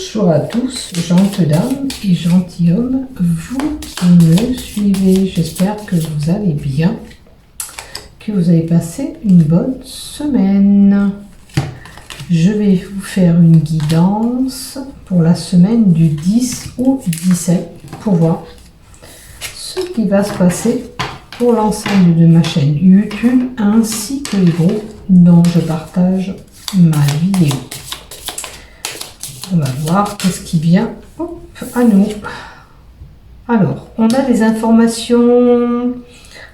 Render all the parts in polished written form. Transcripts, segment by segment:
Bonjour à tous, gentes dames et gentilshommes, vous qui me suivez, j'espère que vous allez bien, que vous avez passé une bonne semaine. Je vais vous faire une guidance pour la semaine du 10 au 17 pour voir ce qui va se passer pour l'ensemble de ma chaîne YouTube ainsi que les groupes dont je partage ma vidéo. On va voir qu'est-ce qui vient à nous. Alors, on a des informations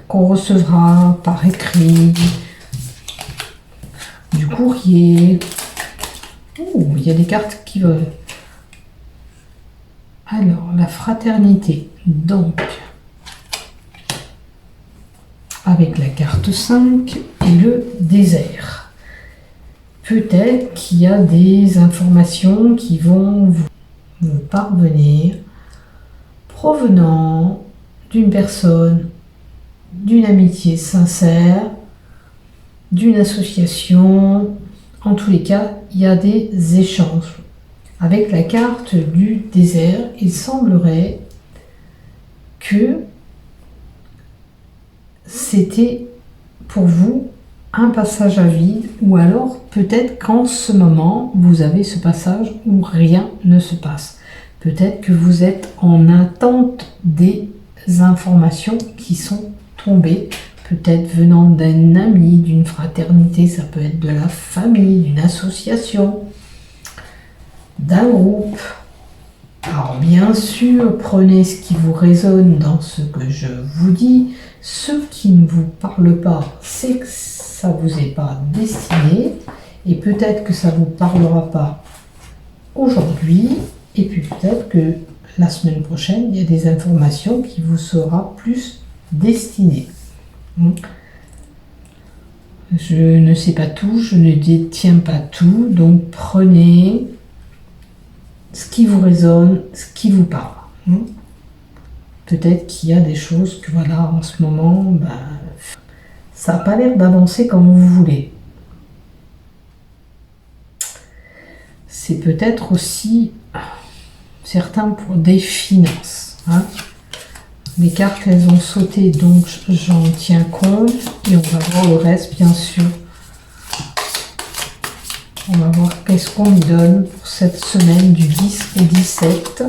qu'on recevra par écrit, du courrier. Oh, il y a des cartes qui volent. Alors, la fraternité. Donc, avec la carte 5 et le désert. Peut-être qu'il y a des informations qui vont vous parvenir provenant d'une personne, d'une amitié sincère, d'une association. En tous les cas, il y a des échanges. Avec la carte du désert, il semblerait que c'était pour vous un passage à vide, ou alors peut-être qu'en ce moment vous avez ce passage où rien ne se passe. Peut-être que vous êtes en attente des informations qui sont tombées, peut-être venant d'un ami, d'une fraternité, ça peut être de la famille, d'une association, d'un groupe. Alors bien sûr, prenez ce qui vous résonne dans ce que je vous dis. Ce qui ne vous parle pas, c'est que ça ne vous est pas destiné, et peut-être que ça ne vous parlera pas aujourd'hui, et puis peut-être que la semaine prochaine, il y a des informations qui vous sera plus destinées. Je ne sais pas tout, je ne détiens pas tout, donc prenez ce qui vous résonne, ce qui vous parle. Peut-être qu'il y a des choses que voilà, en ce moment, ça n'a pas l'air d'avancer comme vous voulez. C'est peut-être aussi certains pour des finances. Les cartes, elles ont sauté, donc j'en tiens compte. Et on va voir le reste, bien sûr. On va voir qu'est-ce qu'on lui donne pour cette semaine du 10 au 17.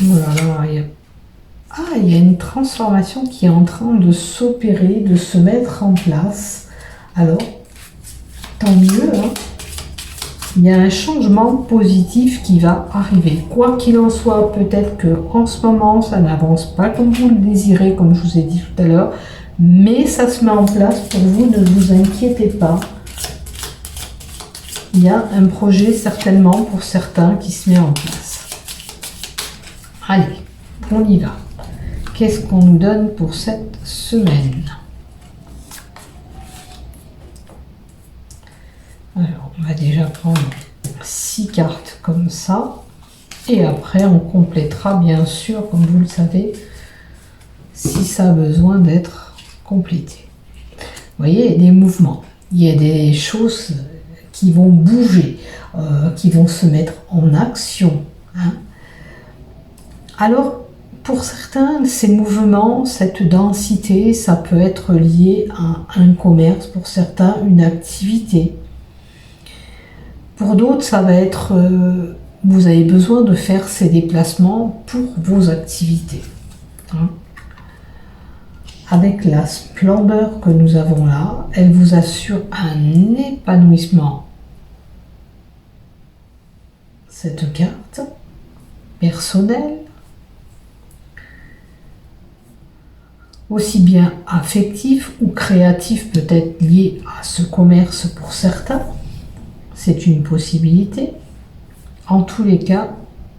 Voilà, il y a une transformation qui est en train de s'opérer, de se mettre en place. Alors, tant mieux. Il y a un changement positif qui va arriver. Quoi qu'il en soit, peut-être qu'en ce moment, ça n'avance pas comme vous le désirez, comme je vous ai dit tout à l'heure, mais ça se met en place pour vous, ne vous inquiétez pas. Il y a un projet certainement pour certains qui se met en place. Allez, on y va. Qu'est-ce qu'on nous donne pour cette semaine? Alors, on va déjà prendre 6 cartes comme ça. Et après, on complétera, bien sûr, comme vous le savez, si ça a besoin d'être complété. Vous voyez, il y a des mouvements. Il y a des choses qui vont bouger, qui vont se mettre en action. Alors, pour certains, ces mouvements, cette densité, ça peut être lié à un commerce, pour certains, une activité. Pour d'autres, ça va être, vous avez besoin de faire ces déplacements pour vos activités. Avec la splendeur que nous avons là, elle vous assure un épanouissement. Cette carte personnelle, aussi bien affectif ou créatif, peut-être lié à ce commerce pour certains, c'est une possibilité. En tous les cas,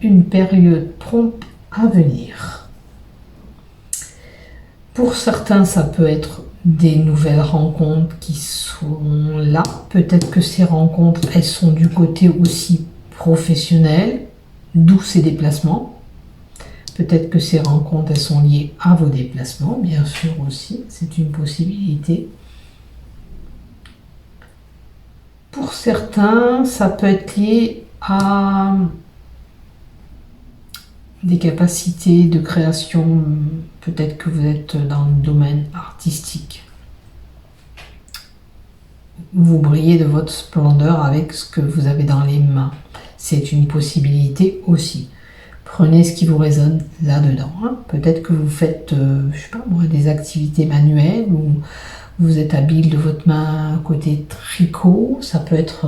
une période prompte à venir. Pour certains, ça peut être des nouvelles rencontres qui sont là. Peut-être que ces rencontres, elles sont du côté aussi professionnel, d'où ces déplacements. Peut-être que ces rencontres, elles sont liées à vos déplacements, bien sûr aussi, c'est une possibilité. Pour certains, ça peut être lié à des capacités de création. Peut-être que vous êtes dans le domaine artistique. Vous brillez de votre splendeur avec ce que vous avez dans les mains. C'est une possibilité aussi. Prenez ce qui vous résonne là-dedans. Peut-être que vous faites, je sais pas moi, des activités manuelles ou vous êtes habile de votre main côté tricot. Ça peut être,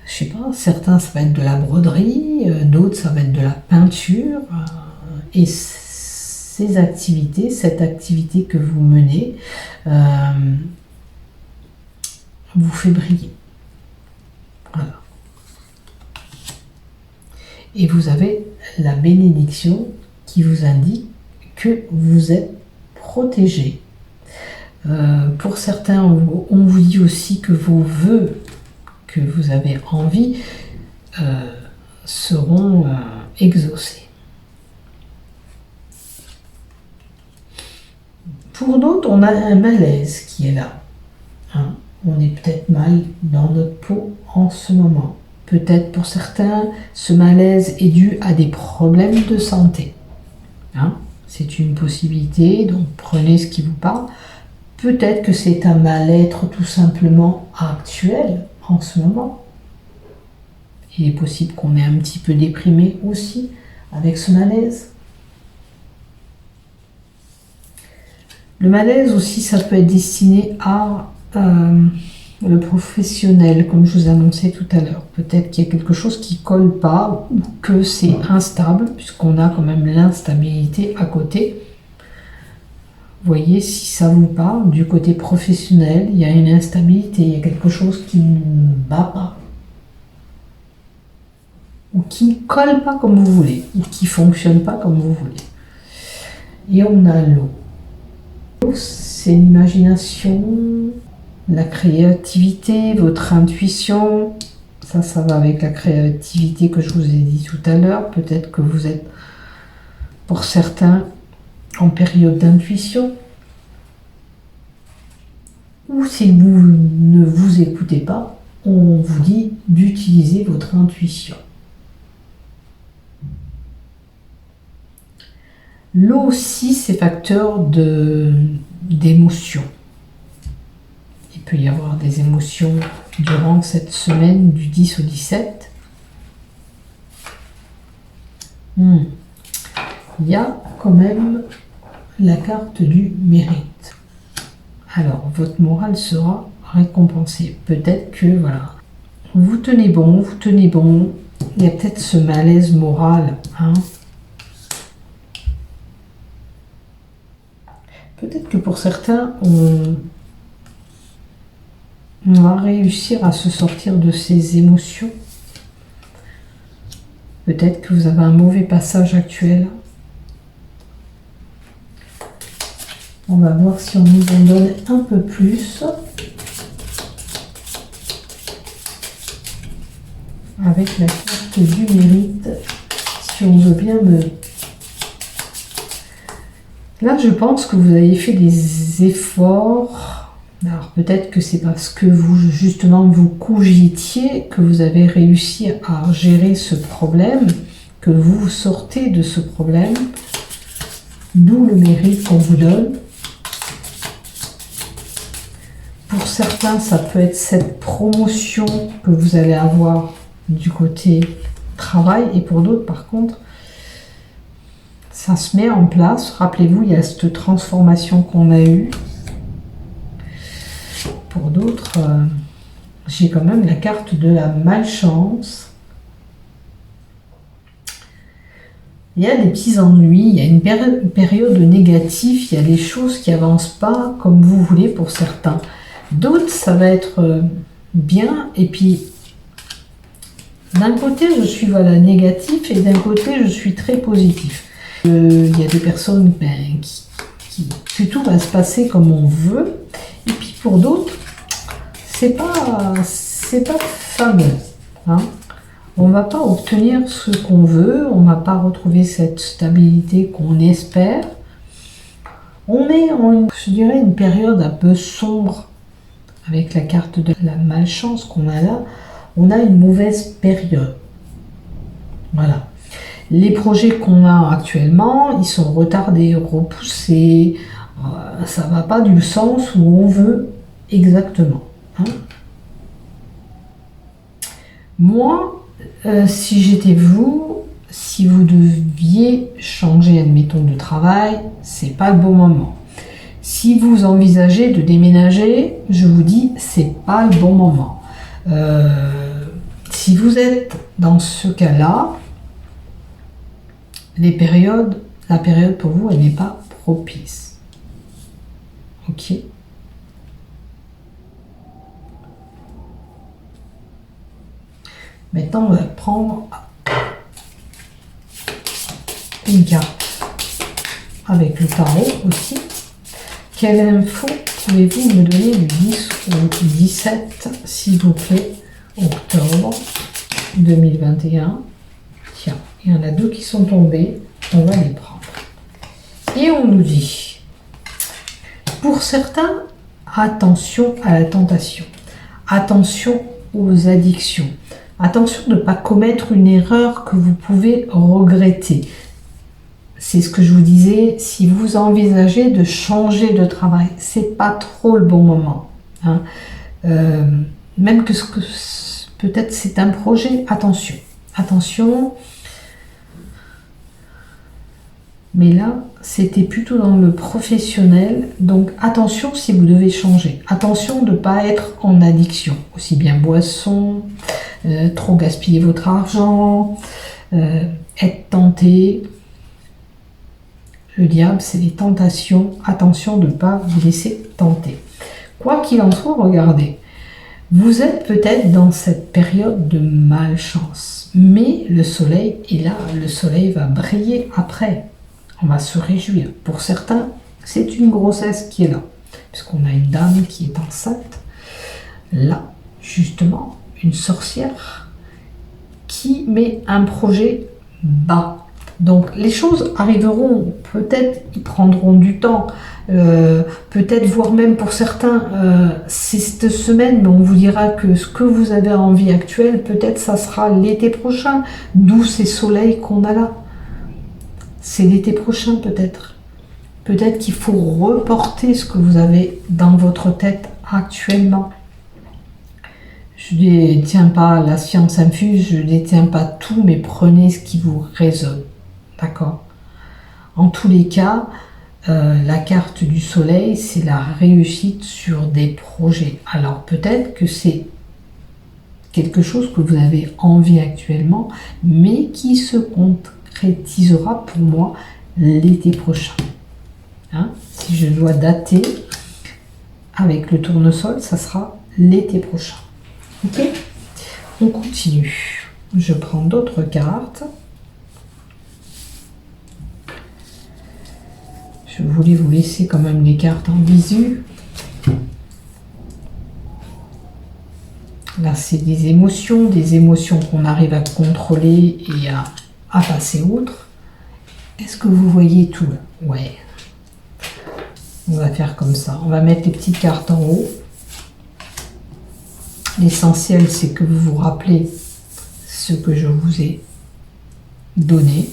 je sais pas, certains ça va être de la broderie, d'autres ça va être de la peinture. Et ces activités, cette activité que vous menez, vous fait briller. Voilà. Et vous avez la bénédiction qui vous indique que vous êtes protégé. Pour certains, on vous dit aussi que vos vœux que vous avez envie seront exaucés. Pour d'autres, on a un malaise qui est là. On est peut-être mal dans notre peau en ce moment. Peut-être pour certains, ce malaise est dû à des problèmes de santé. C'est une possibilité, donc prenez ce qui vous parle. Peut-être que c'est un mal-être tout simplement actuel en ce moment. Il est possible qu'on ait un petit peu déprimé aussi avec ce malaise. Le malaise aussi, ça peut être destiné à le professionnel, comme je vous annonçais tout à l'heure. Peut-être qu'il y a quelque chose qui colle pas ou que c'est instable, puisqu'on a quand même l'instabilité à côté. Voyez si ça vous parle. Du côté professionnel, il y a une instabilité, il y a quelque chose qui ne va pas. Ou qui ne colle pas comme vous voulez, ou qui ne fonctionne pas comme vous voulez. Et on a l'eau. L'eau, c'est l'imagination, la créativité, votre intuition. Ça va avec la créativité que je vous ai dit tout à l'heure. Peut-être que vous êtes, pour certains, en période d'intuition. Ou si vous ne vous écoutez pas, on vous dit d'utiliser votre intuition. L'eau aussi, c'est facteur d'émotion. Il peut y avoir des émotions durant cette semaine du 10 au 17. Il y a quand même la carte du mérite. Alors, votre morale sera récompensée. Peut-être que, voilà, vous tenez bon. Il y a peut-être ce malaise moral, Peut-être que pour certains, on va réussir à se sortir de ces émotions. Peut-être que vous avez un mauvais passage actuel. On va voir si on nous en donne un peu plus. Avec la carte du mérite, si on veut bien me... Là, je pense que vous avez fait des efforts. Alors peut-être que c'est parce que vous, justement, vous cogitiez que vous avez réussi à gérer ce problème, que vous sortez de ce problème, d'où le mérite qu'on vous donne. Pour certains, ça peut être cette promotion que vous allez avoir du côté travail, et pour d'autres, par contre, ça se met en place. Rappelez-vous, il y a cette transformation qu'on a eue. Pour d'autres, j'ai quand même la carte de la malchance. Il y a des petits ennuis, il y a une période négative, il y a des choses qui avancent pas comme vous voulez pour certains. D'autres, ça va être bien, et puis d'un côté, je suis négatif, et d'un côté, je suis très positif. Il y a des personnes que tout va se passer comme on veut, et puis pour d'autres, c'est pas fameux. On ne va pas obtenir ce qu'on veut, on ne va pas retrouver cette stabilité qu'on espère. On est en, je dirais, une période un peu sombre avec la carte de la malchance qu'on a là. On a une mauvaise période. Voilà. Les projets qu'on a actuellement, ils sont retardés, repoussés, ça va pas du sens où on veut exactement. Hein. Moi, si j'étais vous, si vous deviez changer, admettons, de travail, c'est pas le bon moment. Si vous envisagez de déménager, je vous dis, c'est pas le bon moment. Si vous êtes dans ce cas-là, la période pour vous, elle n'est pas propice. Ok. Maintenant, on va prendre une carte avec le tarot aussi. Quelle info pouvez-vous me donner du 10 au 17, s'il vous plaît, octobre 2021? Tiens, il y en a deux qui sont tombés, on va les prendre. Et on nous dit, pour certains, attention à la tentation, attention aux addictions, attention de ne pas commettre une erreur que vous pouvez regretter. C'est ce que je vous disais, si vous envisagez de changer de travail, c'est pas trop le bon moment. Hein. Même que peut-être c'est un projet, attention. Attention. Mais là, c'était plutôt dans le professionnel. Donc attention si vous devez changer. Attention de ne pas être en addiction. Aussi bien boisson, trop gaspiller votre argent, être tenté. Le diable, c'est les tentations. Attention de ne pas vous laisser tenter. Quoi qu'il en soit, regardez. Vous êtes peut-être dans cette période de malchance. Mais le soleil est là. Le soleil va briller après. On va se réjouir. Pour certains, c'est une grossesse qui est là. Puisqu'on a une dame qui est enceinte. Là, justement, une sorcière qui met un projet bas. Donc les choses arriveront, peut-être ils prendront du temps, peut-être voire même pour certains c'est cette semaine, mais on vous dira que ce que vous avez envie actuel, peut-être ça sera l'été prochain, d'où ces soleils qu'on a là. C'est l'été prochain peut-être. Peut-être qu'il faut reporter ce que vous avez dans votre tête actuellement. Je ne détiens pas la science infuse, je ne détiens pas tout, mais prenez ce qui vous résonne. D'accord. En tous les cas, la carte du soleil, c'est la réussite sur des projets. Alors peut-être que c'est quelque chose que vous avez envie actuellement, mais qui se concrétisera pour moi l'été prochain. Hein, si je dois dater avec le tournesol, ça sera l'été prochain. Ok. On continue. Je prends d'autres cartes. Je voulais vous laisser quand même les cartes en visu. Là, c'est des émotions qu'on arrive à contrôler et à passer outre. Est-ce que vous voyez tout là? Ouais. On va faire comme ça. On va mettre les petites cartes en haut. L'essentiel, c'est que vous vous rappelez ce que je vous ai donné.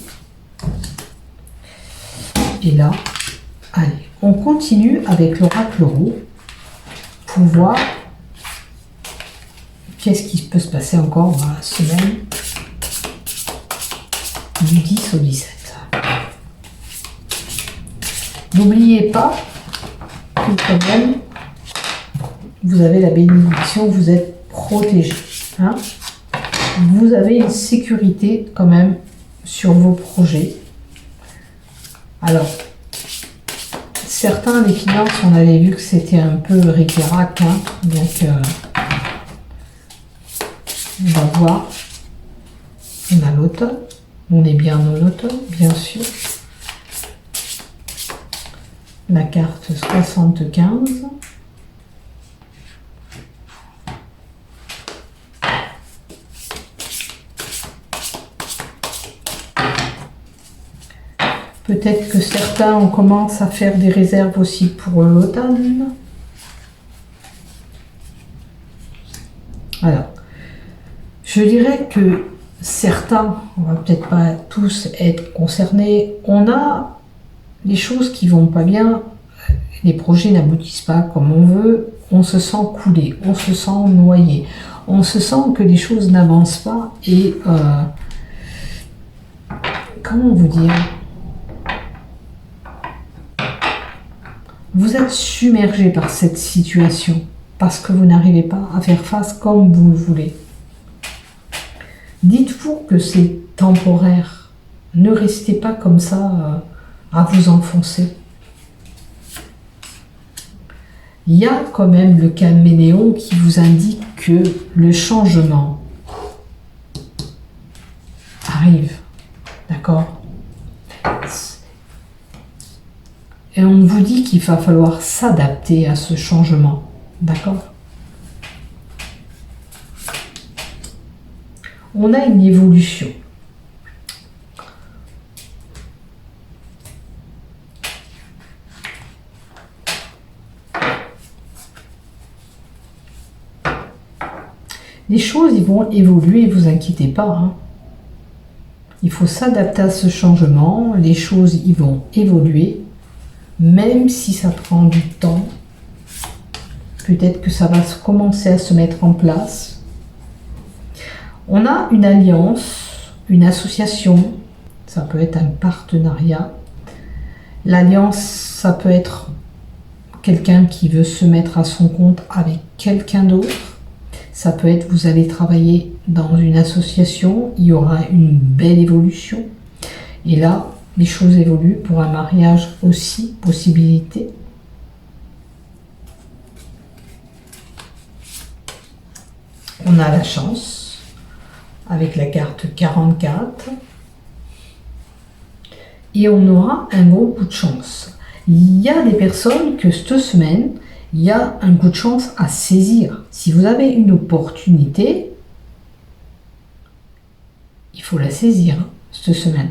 Et là, allez, on continue avec l'oracle roux pour voir qu'est-ce qui peut se passer encore dans la semaine du 10 au 17. N'oubliez pas que quand même, vous avez la bénédiction, vous êtes protégé. Hein, vous avez une sécurité quand même sur vos projets. Alors, certains, les finances, on avait vu que c'était un peu ric-rac, hein, donc on va voir. On a l'automne, on est bien dans l'automne, bien sûr. La carte 75. Peut-être que certains, on commence à faire des réserves aussi pour l'automne. Alors, je dirais que certains, on va peut-être pas tous être concernés, on a les choses qui vont pas bien, les projets n'aboutissent pas comme on veut, on se sent coulé, on se sent noyé, on se sent que les choses n'avancent pas et comment vous dire, vous êtes submergé par cette situation parce que vous n'arrivez pas à faire face comme vous le voulez. Dites-vous que c'est temporaire. Ne restez pas comme ça à vous enfoncer. Il y a quand même le caméléon qui vous indique que le changement arrive. D'accord ? Et on vous dit qu'il va falloir s'adapter à ce changement. D'accord ? On a une évolution. Les choses ils vont évoluer, ne vous inquiétez pas. Hein. Il faut s'adapter à ce changement. Les choses ils vont évoluer. Même si ça prend du temps, peut-être que ça va commencer à se mettre en place. On a une alliance, une association, ça peut être un partenariat. L'alliance, ça peut être quelqu'un qui veut se mettre à son compte avec quelqu'un d'autre. Ça peut être, vous allez travailler dans une association, il y aura une belle évolution. Et là, les choses évoluent pour un mariage aussi, possibilité. On a la chance avec la carte 44 et on aura un gros coup de chance. Il y a des personnes que cette semaine, il y a un coup de chance à saisir. Si vous avez une opportunité, il faut la saisir cette semaine.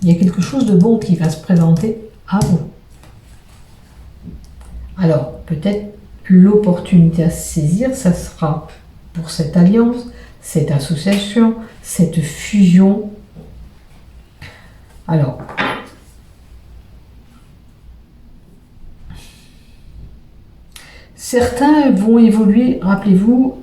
Il y a quelque chose de bon qui va se présenter à vous. Alors, peut-être l'opportunité à saisir, ça sera pour cette alliance, cette association, cette fusion. Alors, certains vont évoluer, rappelez-vous,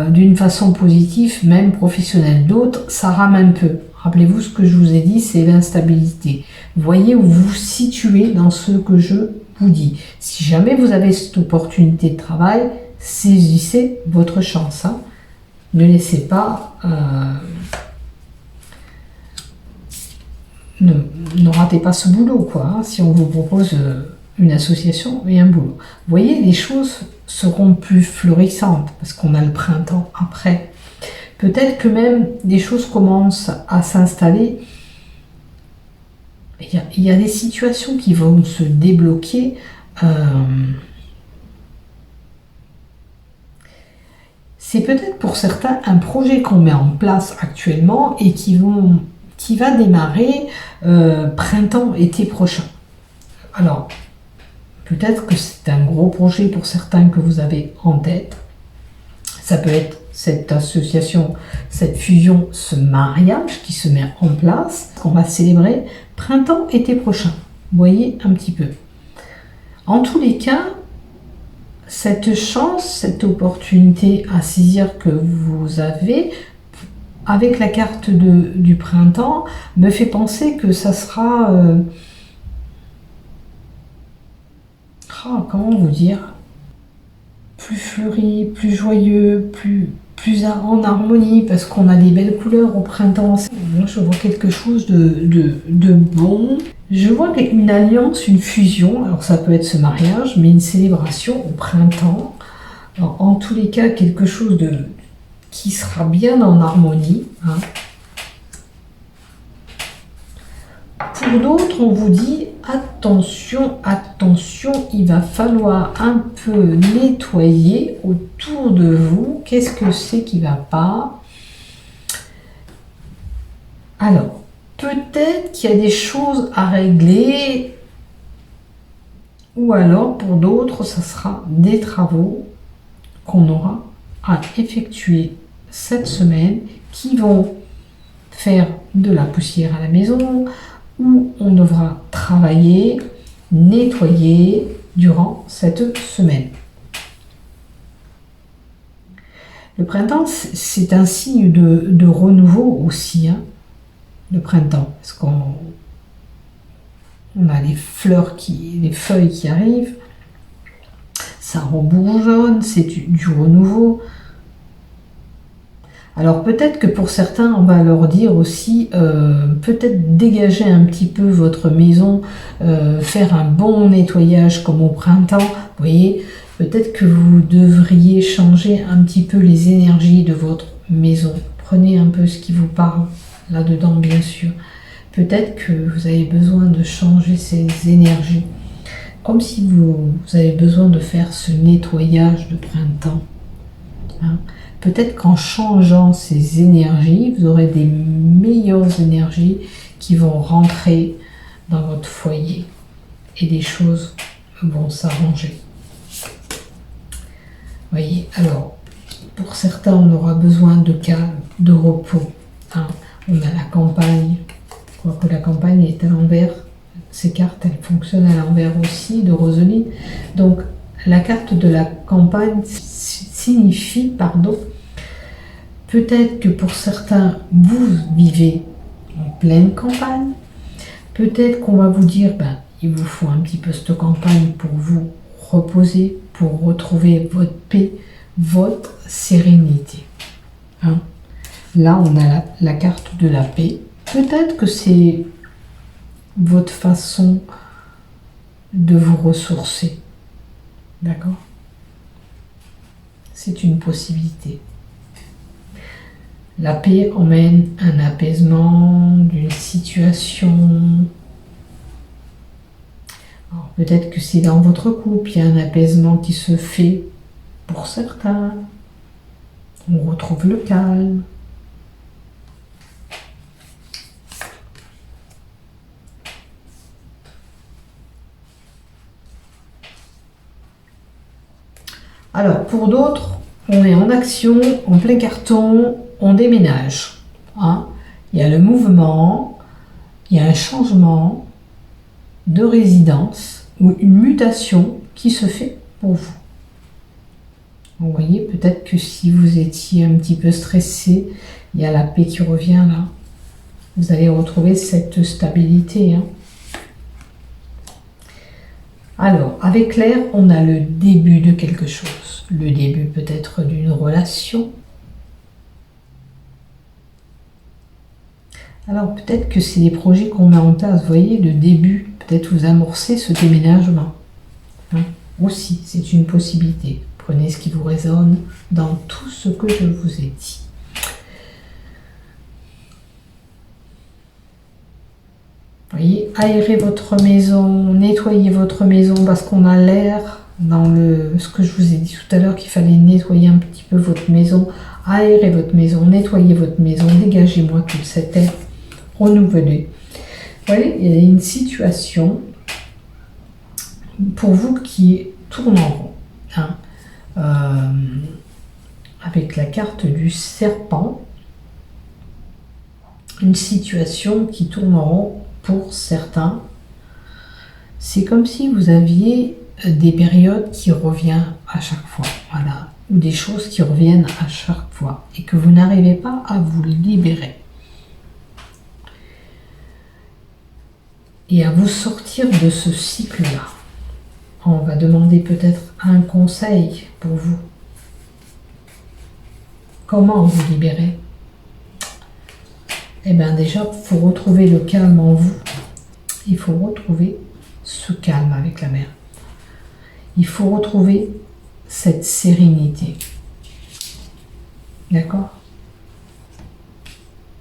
d'une façon positive, même professionnelle. D'autres, ça rame un peu. Rappelez-vous ce que je vous ai dit, c'est l'instabilité. Voyez où vous vous situez dans ce que je vous dis. Si jamais vous avez cette opportunité de travail, saisissez votre chance. Hein. Ne laissez pas... ne ratez pas ce boulot, quoi. Hein, si on vous propose une association et un boulot. Vous voyez, les choses seront plus florissantes parce qu'on a le printemps après. Peut-être que même des choses commencent à s'installer. Il y a des situations qui vont se débloquer. C'est peut-être pour certains un projet qu'on met en place actuellement et qui va démarrer printemps-été prochain. Alors, peut-être que c'est un gros projet pour certains que vous avez en tête. Ça peut être cette association, cette fusion, ce mariage qui se met en place, qu'on va célébrer printemps-été prochain. Vous voyez un petit peu. En tous les cas, cette chance, cette opportunité à saisir que vous avez, avec la carte du printemps, me fait penser que ça sera... comment vous dire, plus fleuri, plus joyeux, plus en harmonie, parce qu'on a des belles couleurs au printemps. Moi, je vois quelque chose de bon. Je vois une alliance, une fusion. Alors, ça peut être ce mariage, mais une célébration au printemps. Alors, en tous les cas, quelque chose qui sera bien en harmonie. Hein. Pour d'autres, on vous dit attention, attention, il va falloir un peu nettoyer autour de vous. Qu'est-ce que c'est qui ne va pas? Alors, peut-être qu'il y a des choses à régler, ou alors pour d'autres, ça sera des travaux qu'on aura à effectuer cette semaine qui vont faire de la poussière à la maison, où on devra travailler, nettoyer durant cette semaine. Le printemps, c'est un signe de renouveau aussi, hein, le printemps, parce qu'on a les feuilles qui arrivent, ça rebourgeonne, c'est du renouveau. Alors peut-être que pour certains, on va leur dire aussi, peut-être dégager un petit peu votre maison, faire un bon nettoyage comme au printemps, vous voyez, peut-être que vous devriez changer un petit peu les énergies de votre maison. Prenez un peu ce qui vous parle là-dedans, bien sûr. Peut-être que vous avez besoin de changer ces énergies. Comme si vous avez besoin de faire ce nettoyage de printemps. Hein. Peut-être qu'en changeant ces énergies, vous aurez des meilleures énergies qui vont rentrer dans votre foyer. Et des choses vont s'arranger. Voyez, alors, pour certains, on aura besoin de calme, de repos. Hein. On a la campagne, quoique la campagne est à l'envers. Ces cartes, elles fonctionnent à l'envers aussi, de Rosalie. Donc, la carte de la campagne signifie, peut-être que pour certains, vous vivez en pleine campagne. Peut-être qu'on va vous dire, il vous faut un petit peu cette campagne pour vous reposer, pour retrouver votre paix, votre sérénité. Hein. Là, on a la carte de la paix. Peut-être que c'est votre façon de vous ressourcer. D'accord? C'est une possibilité. La paix emmène un apaisement d'une situation. Peut-être que c'est dans votre couple, il y a un apaisement qui se fait pour certains. On retrouve le calme. Alors, pour d'autres, on est en action, en plein carton, on déménage. Hein. Il y a le mouvement, il y a un changement de résidence ou une mutation qui se fait pour vous. Vous voyez, peut-être que si vous étiez un petit peu stressé, il y a la paix qui revient là. Vous allez retrouver cette stabilité. Hein. Alors, avec l'air, on a le début de quelque chose. Le début peut-être d'une relation. Alors, peut-être que c'est des projets qu'on met en place. Vous voyez, le début, peut-être vous amorcez ce déménagement. Hein. Aussi, c'est une possibilité. Prenez ce qui vous résonne dans tout ce que je vous ai dit. Vous voyez, aérez votre maison, nettoyez votre maison parce qu'on a l'air dans ce que je vous ai dit tout à l'heure qu'il fallait nettoyer un petit peu votre maison. Aérez votre maison, nettoyez votre maison, dégagez-moi tout cet air renouvelé. Vous voyez, il y a une situation pour vous qui tourne en rond. Hein. Avec la carte du serpent, une situation qui tourne en rond pour certains. C'est comme si vous aviez des périodes qui reviennent à chaque fois, voilà, ou des choses qui reviennent à chaque fois et que vous n'arrivez pas à vous libérer et à vous sortir de ce cycle-là. On va demander peut-être un conseil pour vous. Comment vous libérer? Eh bien déjà, il faut retrouver le calme en vous. Il faut retrouver ce calme avec la mer. Il faut retrouver cette sérénité. D'accord?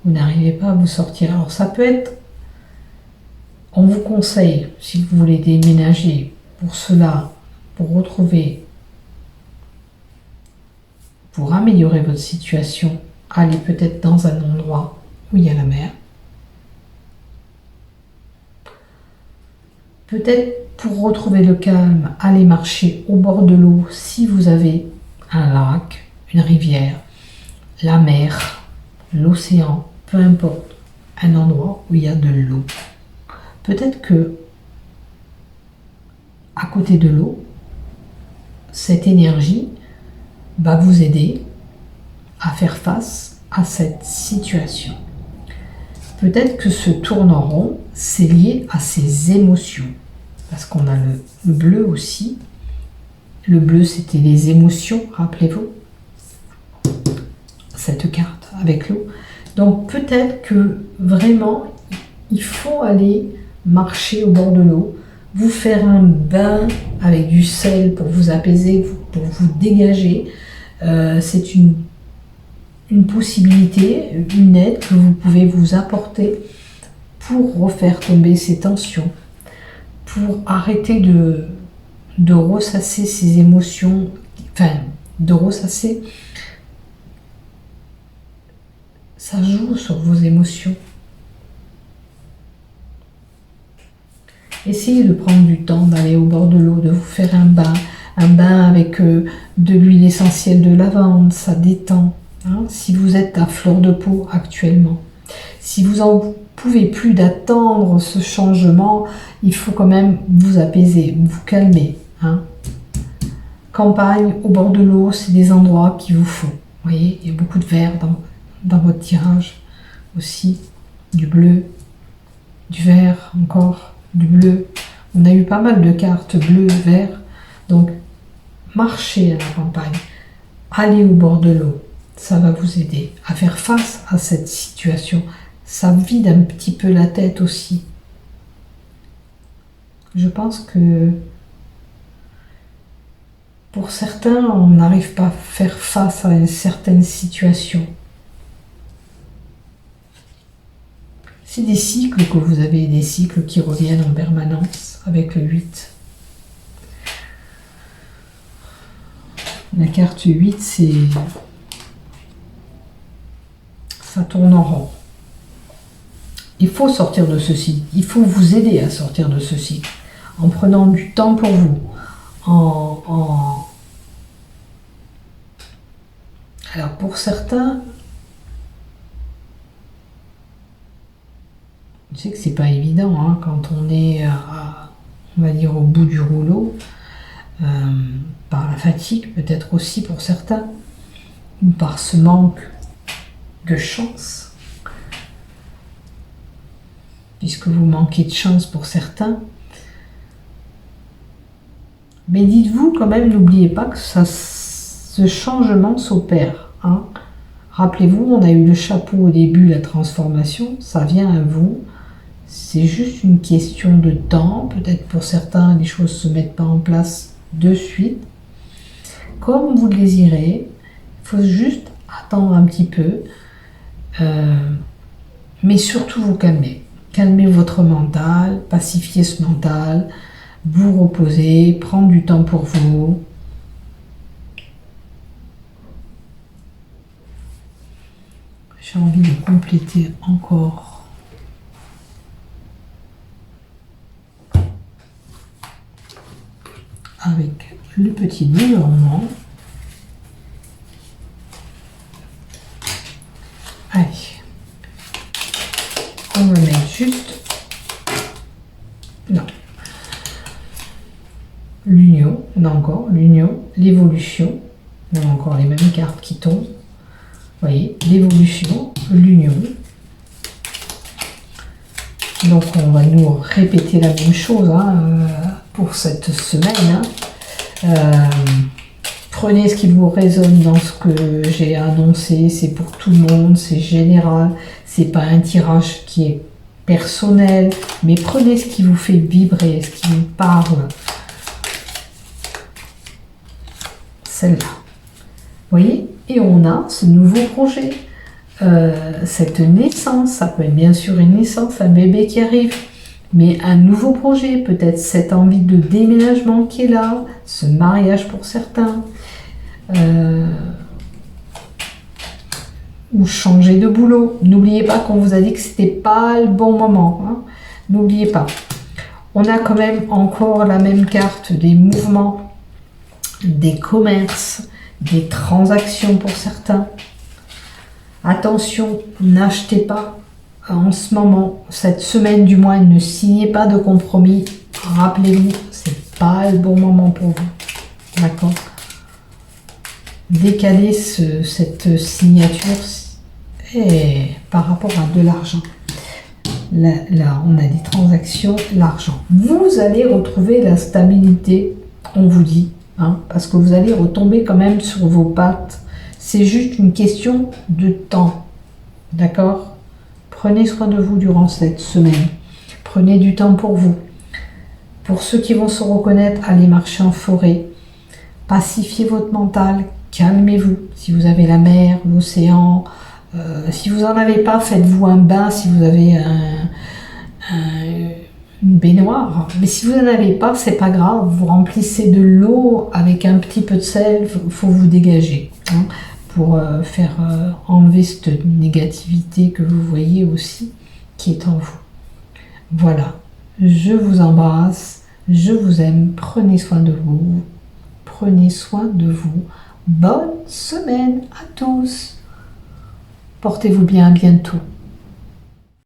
Vous n'arrivez pas à vous sortir. Alors ça peut être, on vous conseille, si vous voulez déménager, pour cela, pour retrouver, pour améliorer votre situation, allez peut-être dans un endroit où il y a la mer. Peut-être pour retrouver le calme, allez marcher au bord de l'eau si vous avez un lac, une rivière. la mer, l'océan, peu importe, un endroit où il y a de l'eau. Peut-être que à côté de l'eau, cette énergie va vous aider à faire face à cette situation. Peut-être que ce tourne en rond, c'est lié à ses émotions. Parce qu'on a le bleu aussi. Le bleu, c'était les émotions, rappelez-vous. Cette carte avec l'eau. Donc peut-être que vraiment, il faut aller marcher au bord de l'eau, vous faire un bain avec du sel pour vous apaiser, pour vous dégager. C'est une possibilité, une aide que vous pouvez vous apporter pour refaire tomber ces tensions, pour arrêter de ressasser ces émotions, enfin, de ressasser. Ça joue sur vos émotions. Essayez de prendre du temps d'aller au bord de l'eau, de vous faire un bain avec de l'huile essentielle de lavande, ça détend. Hein, si vous êtes à fleur de peau actuellement, si vous en pouvez plus d'attendre ce changement, il faut quand même vous apaiser, vous calmer. Hein. Campagne, au bord de l'eau, c'est des endroits qu'il vous faut. Vous voyez, il y a beaucoup de vert dans votre tirage aussi, du bleu, du vert encore, du bleu. On a eu pas mal de cartes bleu, vert. Donc, marchez à la campagne, allez au bord de l'eau. Ça va vous aider à faire face à cette situation. Ça vide un petit peu la tête aussi. Je pense que pour certains, on n'arrive pas à faire face à une certaine situation. C'est des cycles que vous avez, des cycles qui reviennent en permanence avec le 8. La carte 8, c'est... ça tourne en rond. Il faut sortir de ce cycle. Il faut vous aider à sortir de ce cycle en prenant du temps pour vous. Alors pour certains, je sais que c'est pas évident hein, quand on est, on va dire, au bout du rouleau, par la fatigue peut-être aussi pour certains, ou par ce manque de chance, puisque vous manquez de chance pour certains. Mais dites-vous quand même, n'oubliez pas que ce changement s'opère. Hein. Rappelez-vous, on a eu le chapeau au début, la transformation, ça vient à vous. C'est juste une question de temps. Peut-être pour certains, les choses ne se mettent pas en place de suite. Comme vous le désirez, il faut juste attendre un petit peu. Mais surtout vous calmer. Calmez votre mental, pacifiez ce mental, vous reposer, prendre du temps pour vous. J'ai envie de compléter encore. Avec le petit gouvernement. Allez. On va mettre juste... non. L'union, on a encore l'union, l'évolution. On a encore les mêmes cartes qui tombent. Vous voyez, l'évolution, l'union. Donc on va nous répéter la même chose hein, pour cette semaine. Hein. Prenez ce qui vous résonne dans ce que j'ai annoncé. C'est pour tout le monde, c'est général. C'est pas un tirage qui est personnel. Mais prenez ce qui vous fait vibrer, ce qui vous parle. Celle-là. Vous voyez? Et on a ce nouveau projet. Cette naissance, ça peut être bien sûr une naissance, un bébé qui arrive, mais un nouveau projet, peut-être cette envie de déménagement qui est là, ce mariage pour certains, ou changer de boulot. N'oubliez pas qu'on vous a dit que c'était pas le bon moment. Hein. N'oubliez pas. On a quand même encore la même carte des mouvements, des commerces, des transactions pour certains. Attention, n'achetez pas en ce moment, cette semaine du moins, ne signez pas de compromis. Rappelez-vous, c'est pas le bon moment pour vous. D'accord? Décalez cette signature par rapport à de l'argent. Là, on a des transactions, l'argent. Vous allez retrouver la stabilité, on vous dit, hein, parce que vous allez retomber quand même sur vos pattes. C'est juste une question de temps. D'accord? Prenez soin de vous durant cette semaine. Prenez du temps pour vous. Pour ceux qui vont se reconnaître, allez marcher en forêt. Pacifiez votre mental. Calmez-vous. Si vous avez la mer, l'océan, si vous n'en avez pas, faites-vous un bain si vous avez une baignoire. Mais si vous n'en avez pas, c'est pas grave. Vous remplissez de l'eau avec un petit peu de sel. Faut vous dégager, hein, pour faire enlever cette négativité que vous voyez aussi qui est en vous. Voilà. Je vous embrasse. Je vous aime. Prenez soin de vous. Prenez soin de vous. Bonne semaine à tous. Portez-vous bien, à bientôt.